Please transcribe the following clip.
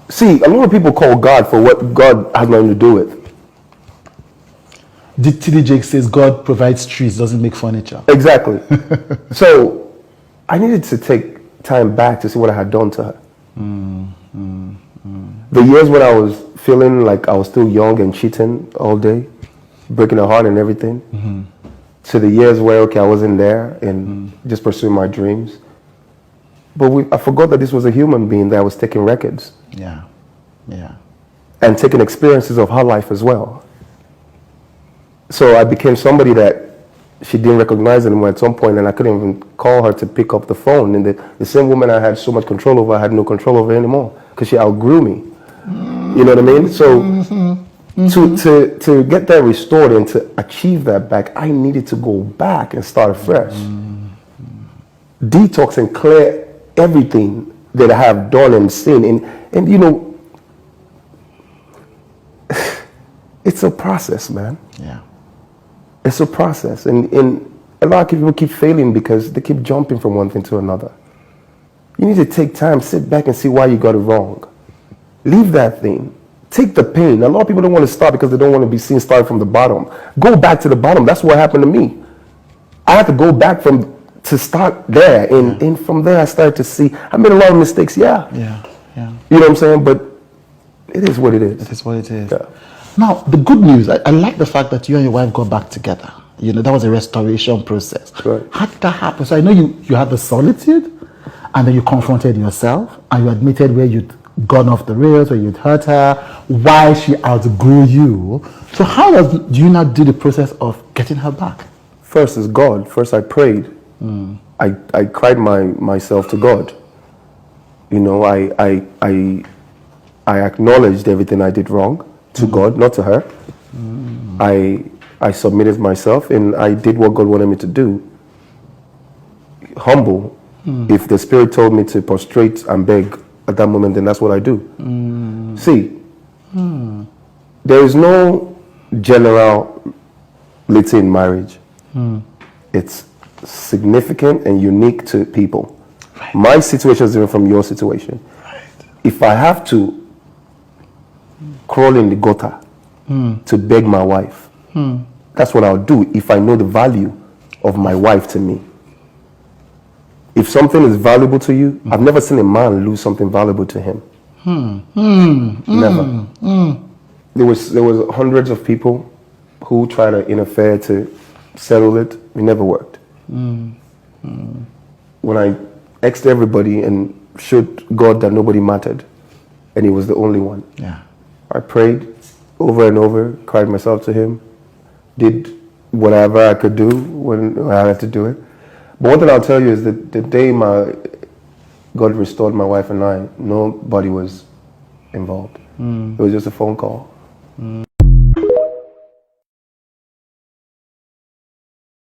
See, a lot of people call God for what God has nothing to do with. TD Jake says God provides trees, doesn't make furniture. Exactly. So I needed to take time back to see what I had done to her. The years when I was feeling like I was still young and cheating all day, breaking her heart and everything, to the years where, okay, I wasn't there and just pursuing my dreams. But I forgot that this was a human being that was taking records. Yeah, yeah. And taking experiences of her life as well. So I became somebody that she didn't recognize anymore at some point, and I couldn't even call her to pick up the phone. And the same woman I had so much control over, I had no control over anymore because she outgrew me. You know what I mean? So to get that restored and to achieve that back, I needed to go back and start fresh. Detox and clear everything that I have done and seen. And you know, it's a process, man. Yeah. It's a process, and a lot of people keep failing because they keep jumping from one thing to another. You need to take time, sit back and see why you got it wrong. Leave that thing. Take the pain. A lot of people don't want to start because they don't want to be seen starting from the bottom. Go back to the bottom. That's what happened to me. I had to go back to start there, and from there I started to see I made a lot of mistakes. Yeah. Yeah. You know what I'm saying? But it is what it is. It is what it is. Yeah. Now, the good news, I like the fact that you and your wife got back together. You know, that was a restoration process. Right. How did that happen? So I know you had the solitude, and then you confronted yourself, and you admitted where you'd gone off the rails, where you'd hurt her, why she outgrew you. So how do you now do the process of getting her back? First is God. First I prayed. I cried myself to God. You know, I acknowledged everything I did wrong to God, not to her. I submitted myself and I did what God wanted me to do. Humble. If the Spirit told me to prostrate and beg at that moment, then that's what I do. See, there is no generality in marriage. It's significant and unique to people. Right. My situation is different from your situation. Right. If I have to crawl in the gutter to beg my wife, that's what I'll do if I know the value of my wife to me. If something is valuable to you, I've never seen a man lose something valuable to him. Never. There was hundreds of people who try to interfere to settle it. It never worked. When I asked everybody and showed God that nobody mattered, and He was the only one. Yeah. I prayed over and over, cried myself to Him, did whatever I could do when I had to do it. But one thing I'll tell you is that the day God restored my wife and I, nobody was involved. It was just a phone call.